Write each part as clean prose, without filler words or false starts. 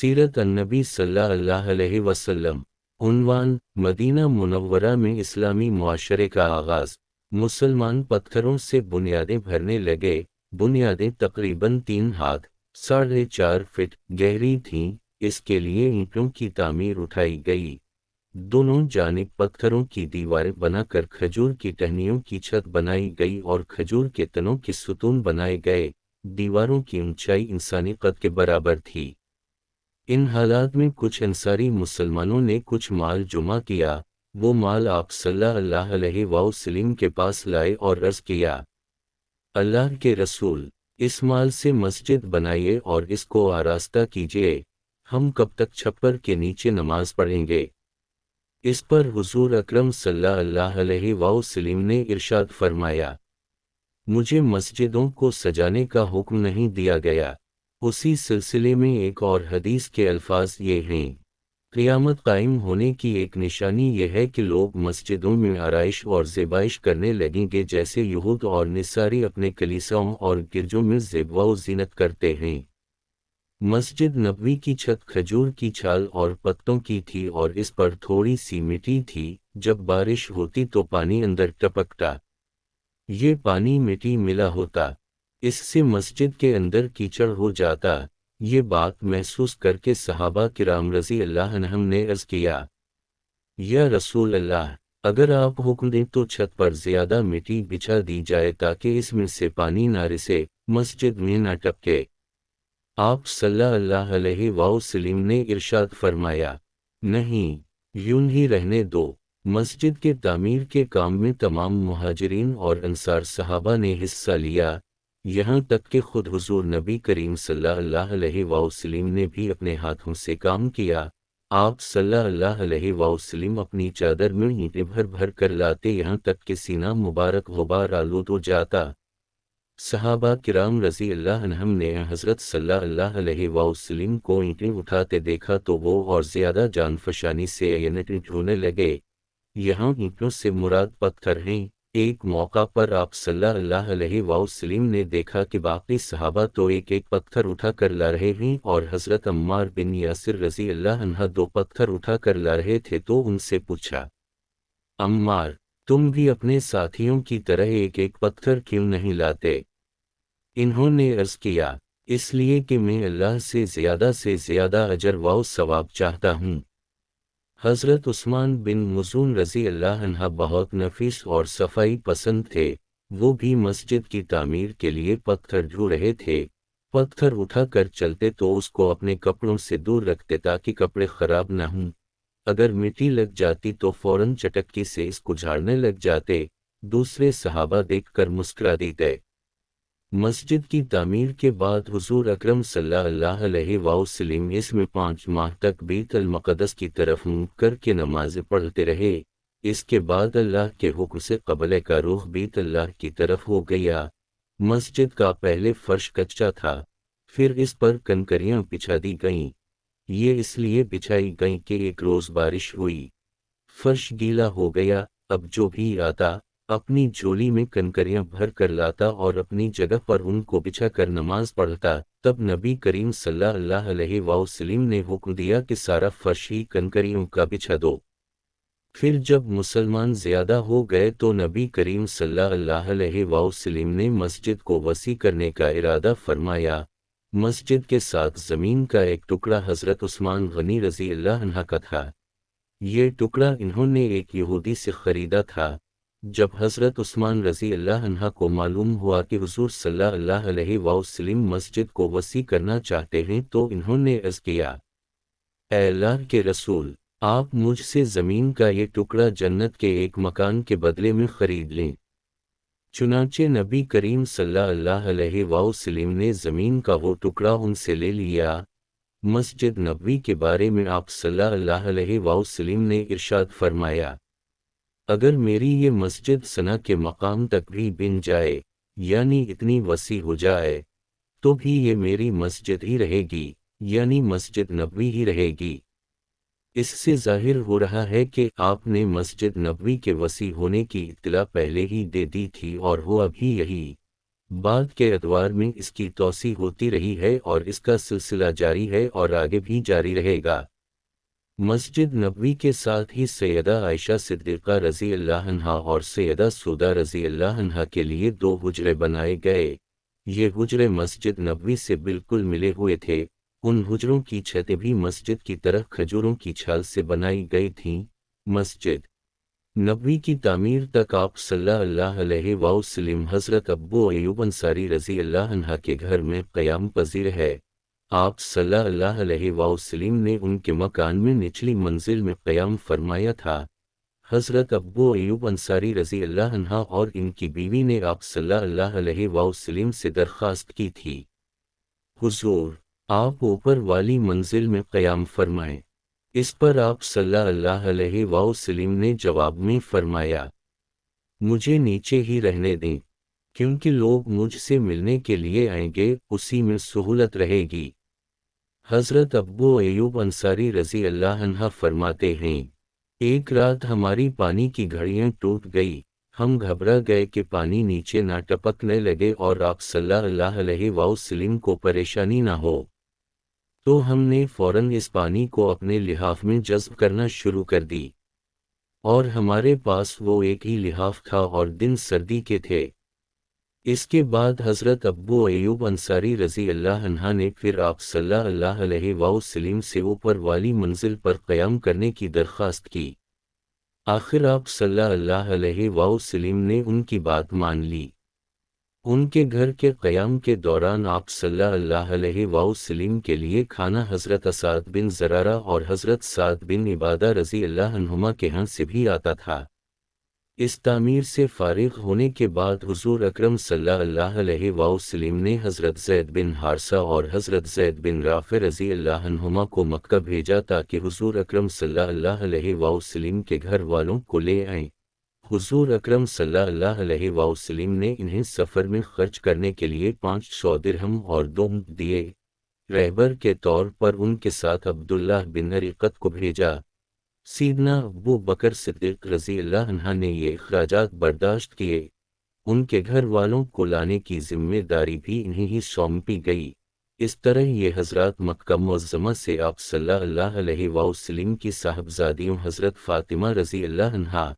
سیرت النبی صلی اللہ علیہ وسلم۔ عنوان: مدینہ منورہ میں اسلامی معاشرے کا آغاز۔ مسلمان پتھروں سے بنیادیں بھرنے لگے۔ بنیادیں تقریباً 3 ہاتھ (4.5 فٹ) گہری تھیں۔ اس کے لیے اینٹوں کی تعمیر اٹھائی گئی۔ دونوں جانب پتھروں کی دیواریں بنا کر کھجور کی ٹہنیوں کی چھت بنائی گئی اور کھجور کے تنوں کے ستون بنائے گئے۔ دیواروں کی اونچائی انسانی قد کے برابر تھی۔ ان حالات میں کچھ انصاری مسلمانوں نے کچھ مال جمع کیا۔ وہ مال آپ صلی اللہ علیہ وسلم کے پاس لائے اور عرض کیا: اللہ کے رسول، اس مال سے مسجد بنائیے اور اس کو آراستہ کیجیے۔ ہم کب تک چھپر کے نیچے نماز پڑھیں گے؟ اس پر حضور اکرم صلی اللہ علیہ وسلم نے ارشاد فرمایا: مجھے مسجدوں کو سجانے کا حکم نہیں دیا گیا۔ اسی سلسلے میں ایک اور حدیث کے الفاظ یہ ہیں: قیامت قائم ہونے کی ایک نشانی یہ ہے کہ لوگ مسجدوں میں آرائش اور زیبائش کرنے لگیں گے، جیسے یہود اور نصاری اپنے کلیساؤں اور گرجوں میں زیب و زینت کرتے ہیں۔ مسجد نبوی کی چھت کھجور کی چھال اور پتوں کی تھی اور اس پر تھوڑی سی مٹی تھی۔ جب بارش ہوتی تو پانی اندر ٹپکتا۔ یہ پانی مٹی ملا ہوتا، اس سے مسجد کے اندر کیچڑ ہو جاتا۔ یہ بات محسوس کر کے صحابہ کرام رضی اللہ عنہم نے عرض کیا: یا رسول اللہ، اگر آپ حکم دیں تو چھت پر زیادہ مٹی بچھا دی جائے تاکہ اس میں سے پانی نہ رسے، مسجد میں نہ ٹپکے۔ آپ صلی اللہ علیہ وسلم نے ارشاد فرمایا: نہیں، یوں ہی رہنے دو۔ مسجد کے تعمیر کے کام میں تمام مہاجرین اور انصار صحابہ نے حصہ لیا، یہاں تک کہ خود حضور نبی کریم صلی اللہ علیہ وسلم نے بھی اپنے ہاتھوں سے کام کیا۔ آپ صلی اللہ علیہ وسلم اپنی چادر میں اینٹیں بھر بھر کر لاتے، یہاں تک کہ سینہ مبارک غبار آلود ہو جاتا۔ صحابہ کرام رضی اللہ عنہم نے حضرت صلی اللہ علیہ وسلم کو اینٹیں اٹھاتے دیکھا تو وہ اور زیادہ جان فشانی سے اینٹیں ڈھونے لگے۔ یہاں اینٹوں سے مراد پتھر ہیں۔ ایک موقع پر آپ صلی اللہ علیہ وسلم نے دیکھا کہ باقی صحابہ تو ایک ایک پتھر اٹھا کر لا رہے ہیں اور حضرت عمار بن یاسر رضی اللہ عنہ 2 پتھر اٹھا کر لا رہے تھے، تو ان سے پوچھا: عمار، تم بھی اپنے ساتھیوں کی طرح ایک ایک پتھر کیوں نہیں لاتے؟ انہوں نے عرض کیا: اس لیے کہ میں اللہ سے زیادہ اجر و ثواب چاہتا ہوں۔ حضرت عثمان بن مظعون رضی اللہ عنہ بہت نفیس اور صفائی پسند تھے۔ وہ بھی مسجد کی تعمیر کے لیے پتھر ڈھو رہے تھے۔ پتھر اٹھا کر چلتے تو اس کو اپنے کپڑوں سے دور رکھتے تاکہ کپڑے خراب نہ ہوں۔ اگر مٹی لگ جاتی تو فوراً چٹکی سے اس کو جھاڑنے لگ جاتے۔ دوسرے صحابہ دیکھ کر مسکرا دیتے۔ مسجد کی تعمیر کے بعد حضور اکرم صلی اللہ علیہ وسلم اس میں 5 ماہ تک بیت المقدس کی طرف منہ کر کے نمازیں پڑھتے رہے۔ اس کے بعد اللہ کے حکم سے قبلہ کا رخ بیت اللہ کی طرف ہو گیا۔ مسجد کا پہلے فرش کچا تھا، پھر اس پر کنکریاں بچھا دی گئیں۔ یہ اس لیے بچھائی گئیں کہ ایک روز بارش ہوئی، فرش گیلا ہو گیا۔ اب جو بھی آتا اپنی جھولی میں کنکریاں بھر کر لاتا اور اپنی جگہ پر ان کو بچھا کر نماز پڑھتا۔ تب نبی کریم صلی اللہ علیہ وسلم نے حکم دیا کہ سارا فرش ہی کنکریوں کا بچھا دو۔ پھر جب مسلمان زیادہ ہو گئے تو نبی کریم صلی اللہ علیہ وسلم نے مسجد کو وسیع کرنے کا ارادہ فرمایا۔ مسجد کے ساتھ زمین کا ایک ٹکڑا حضرت عثمان غنی رضی اللہ عنہ کا تھا۔ یہ ٹکڑا انہوں نے ایک یہودی سے خریدا تھا۔ جب حضرت عثمان رضی اللہ عنہ کو معلوم ہوا کہ حضور صلی اللہ علیہ وسلم مسجد کو وسیع کرنا چاہتے ہیں تو انہوں نے عرض کیا: اے اللہ کے رسول، آپ مجھ سے زمین کا یہ ٹکڑا جنت کے ایک مکان کے بدلے میں خرید لیں۔ چنانچہ نبی کریم صلی اللہ علیہ وسلم نے زمین کا وہ ٹکڑا ان سے لے لیا۔ مسجد نبوی کے بارے میں آپ صلی اللہ علیہ وسلم نے ارشاد فرمایا: اگر میری یہ مسجد ثنا کے مقام تک بھی بن جائے، یعنی اتنی وسیع ہو جائے، تو بھی یہ میری مسجد ہی رہے گی، یعنی مسجد نبوی ہی رہے گی۔ اس سے ظاہر ہو رہا ہے کہ آپ نے مسجد نبوی کے وسیع ہونے کی اطلاع پہلے ہی دے دی تھی اور ہوا بھی یہی۔ بعد کے ادوار میں اس کی توسیع ہوتی رہی ہے اور اس کا سلسلہ جاری ہے اور آگے بھی جاری رہے گا۔ مسجد نبوی کے ساتھ ہی سیدہ عائشہ صدیقہ رضی اللہ عنہا اور سیدہ سودا رضی اللہ عنہا کے لیے 2 حجرے بنائے گئے۔ یہ حجرے مسجد نبوی سے بالکل ملے ہوئے تھے۔ ان حجروں کی چھتیں بھی مسجد کی طرح کھجوروں کی چھال سے بنائی گئی تھیں۔ مسجد نبوی کی تعمیر تک آپ صلی اللہ علیہ وسلم حضرت ابو ایوب انصاری رضی اللہ عنہ کے گھر میں قیام پذیر ہے۔ آپ صلی اللہ علیہ وسلم نے ان کے مکان میں نچلی منزل میں قیام فرمایا تھا۔ حضرت ابو ایوب انصاری رضی اللہ عنہ اور ان کی بیوی نے آپ صلی اللہ علیہ وسلم سے درخواست کی تھی، حضور آپ اوپر والی منزل میں قیام فرمائیں۔ اس پر آپ صلی اللہ علیہ وسلم نے جواب میں فرمایا، مجھے نیچے ہی رہنے دیں، کیونکہ لوگ مجھ سے ملنے کے لیے آئیں گے، اسی میں سہولت رہے گی۔ حضرت ابو ایوب انصاری رضی اللہ عنہ فرماتے ہیں، ایک رات ہماری پانی کی گھڑیاں ٹوٹ گئی، ہم گھبرا گئے کہ پانی نیچے نہ ٹپکنے لگے اور آپ صلی اللہ علیہ وسلم کو پریشانی نہ ہو، تو ہم نے فوراً اس پانی کو اپنے لحاف میں جذب کرنا شروع کر دی، اور ہمارے پاس وہ ایک ہی لحاف تھا اور دن سردی کے تھے۔ اس کے بعد حضرت ابو ایوب انصاری رضی اللہ عنہ نے پھر آپ صلی اللہ علیہ وسلم سے اوپر والی منزل پر قیام کرنے کی درخواست کی۔ آخر آپ صلی اللہ علیہ وسلم نے ان کی بات مان لی۔ ان کے گھر کے قیام کے دوران آپ صلی اللہ علیہ وسلم کے لیے کھانا حضرت اسعد بن زرارہ اور حضرت سعد بن عبادہ رضی اللہ عنہما کے ہاں سے بھی آتا تھا۔ اس تعمیر سے فارغ ہونے کے بعد حضور اکرم صلی اللہ علیہ وسلم نے حضرت زید بن حارثہ اور حضرت زید بن رافع رضی اللہ عنہما کو مکہ بھیجا تاکہ حضور اکرم صلی اللہ علیہ وسلم کے گھر والوں کو لے آئیں۔ حضور اکرم صلی اللہ علیہ وسلم نے انہیں سفر میں خرچ کرنے کے لیے 500 درہم اور 2 اونٹ دیے۔ رہبر کے طور پر ان کے ساتھ عبداللہ بن عریقت کو بھیجا۔ سیدنا ابو بکر صدیق رضی اللہ عنہ نے یہ اخراجات برداشت کیے۔ ان کے گھر والوں کو لانے کی ذمہ داری بھی انہیں ہی سونپی گئی۔ اس طرح یہ حضرات مکہ معظمہ سے آپ صلی اللہ علیہ وسلم کی صاحبزادیوں حضرت فاطمہ رضی اللہ عنہا،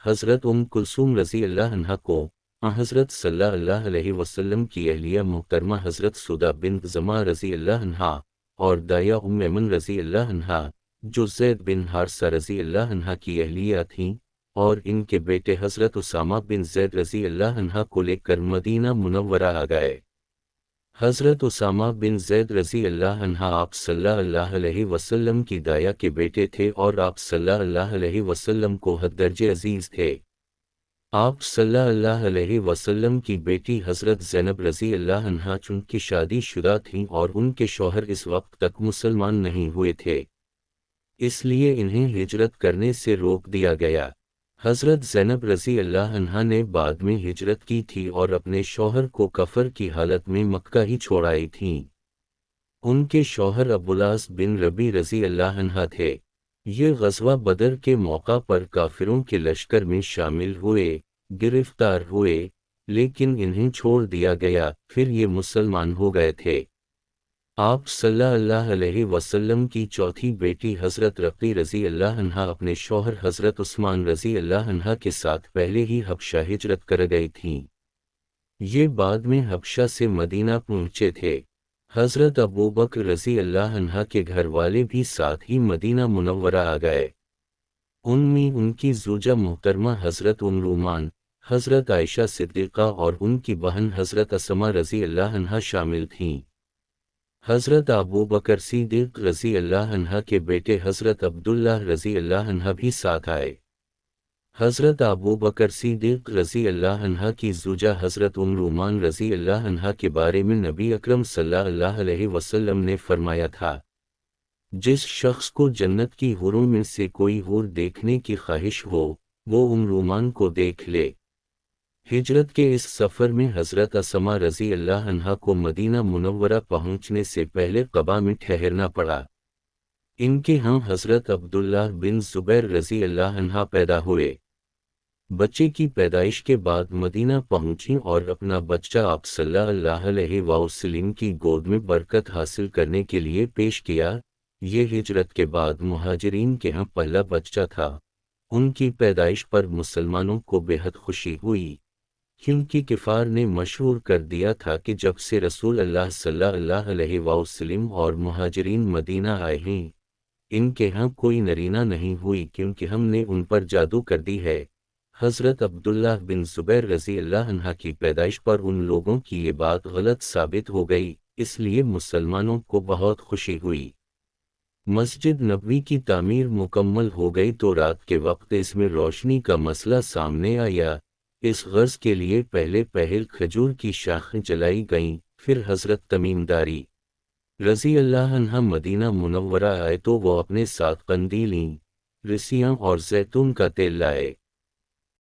حضرت کلثوم رضی اللہ عنہا کو حضرت صلی اللہ علیہ وسلم کی اہلیہ محترمہ حضرت سودا بنت زمعہ رضی اللہ عنہا اور دایا ایمن رضی اللہ عنہا جو زید بن حارثہ رضی اللہ عنہا کی اہلیہ تھیں، اور ان کے بیٹے حضرت اسامہ بن زید رضی اللہ عنہا کو لے کر مدینہ منورہ آ گئے۔ حضرت اسامہ بن زید رضی اللہ عنہ آپ صلی اللہ علیہ وسلم کی دایا کے بیٹے تھے اور آپ صلی اللہ علیہ وسلم کو حد درجے عزیز تھے۔ آپ صلی اللہ علیہ وسلم کی بیٹی حضرت زینب رضی اللہ عنہا چونکہ شادی شدہ تھیں اور ان کے شوہر اس وقت تک مسلمان نہیں ہوئے تھے، اس لیے انہیں ہجرت کرنے سے روک دیا گیا۔ حضرت زینب رضی اللہ عنہا نے بعد میں ہجرت کی تھی اور اپنے شوہر کو کفر کی حالت میں مکہ ہی چھوڑ آئی تھیں۔ ان کے شوہر ابوالعاص بن ربیع رضی اللہ عنہ تھے۔ یہ غزوہ بدر کے موقع پر کافروں کے لشکر میں شامل ہوئے، گرفتار ہوئے، لیکن انہیں چھوڑ دیا گیا، پھر یہ مسلمان ہو گئے تھے۔ آپ صلی اللہ علیہ وسلم کی چوتھی بیٹی حضرت رقی رضی اللہ عنہا اپنے شوہر حضرت عثمان رضی اللہ عنہ کے ساتھ پہلے ہی حبشہ ہجرت کر گئی تھیں۔ یہ بعد میں حبشہ سے مدینہ پہنچے تھے۔ حضرت ابوبکر رضی اللہ عنہ کے گھر والے بھی ساتھ ہی مدینہ منورہ آ گئے۔ ان میں ان کی زوجہ محترمہ حضرت رومان، حضرت عائشہ صدیقہ اور ان کی بہن حضرت اسمہ رضی اللہ عنہ شامل تھیں۔ حضرت ابوبکر صدیق رضی اللہ عنہ کے بیٹے حضرت عبداللہ رضی اللہ عنہ بھی ساتھ آئے۔ حضرت ابوبکر صدیق رضی اللہ عنہ کی زوجہ حضرت رومان رضی اللہ عنہ کے بارے میں نبی اکرم صلی اللہ علیہ وسلم نے فرمایا تھا، جس شخص کو جنت کی حوروں میں سے کوئی حور دیکھنے کی خواہش ہو، وہ رومان کو دیکھ لے۔ ہجرت کے اس سفر میں حضرت اسمہ رضی اللہ عنہا کو مدینہ منورہ پہنچنے سے پہلے قباء میں ٹھہرنا پڑا۔ ان کے ہاں حضرت عبداللہ بن زبیر رضی اللہ عنہ پیدا ہوئے۔ بچے کی پیدائش کے بعد مدینہ پہنچیں اور اپنا بچہ آپ صلی اللہ علیہ وسلم کی گود میں برکت حاصل کرنے کے لیے پیش کیا۔ یہ ہجرت کے بعد مہاجرین کے ہاں پہلا بچہ تھا۔ ان کی پیدائش پر مسلمانوں کو بے حد خوشی ہوئی، کیونکہ کفار نے مشہور کر دیا تھا کہ جب سے رسول اللہ صلی اللہ علیہ وسلم اور مہاجرین مدینہ آئے ہیں، ان کے ہاں کوئی نرینہ نہیں ہوئی کیونکہ ہم نے ان پر جادو کر دی ہے۔ حضرت عبداللہ بن زبیر رضی اللہ عنہ کی پیدائش پر ان لوگوں کی یہ بات غلط ثابت ہو گئی، اس لیے مسلمانوں کو بہت خوشی ہوئی۔ مسجد نبوی کی تعمیر مکمل ہو گئی تو رات کے وقت اس میں روشنی کا مسئلہ سامنے آیا۔ اس غرض کے لیے پہلے کھجور کی شاخیں جلائی گئیں، پھر حضرت تمیم داری رضی اللہ عنہ مدینہ منورہ آئے تو وہ اپنے ساتھ قندیلیں، رسیاں اور زیتون کا تیل لائے۔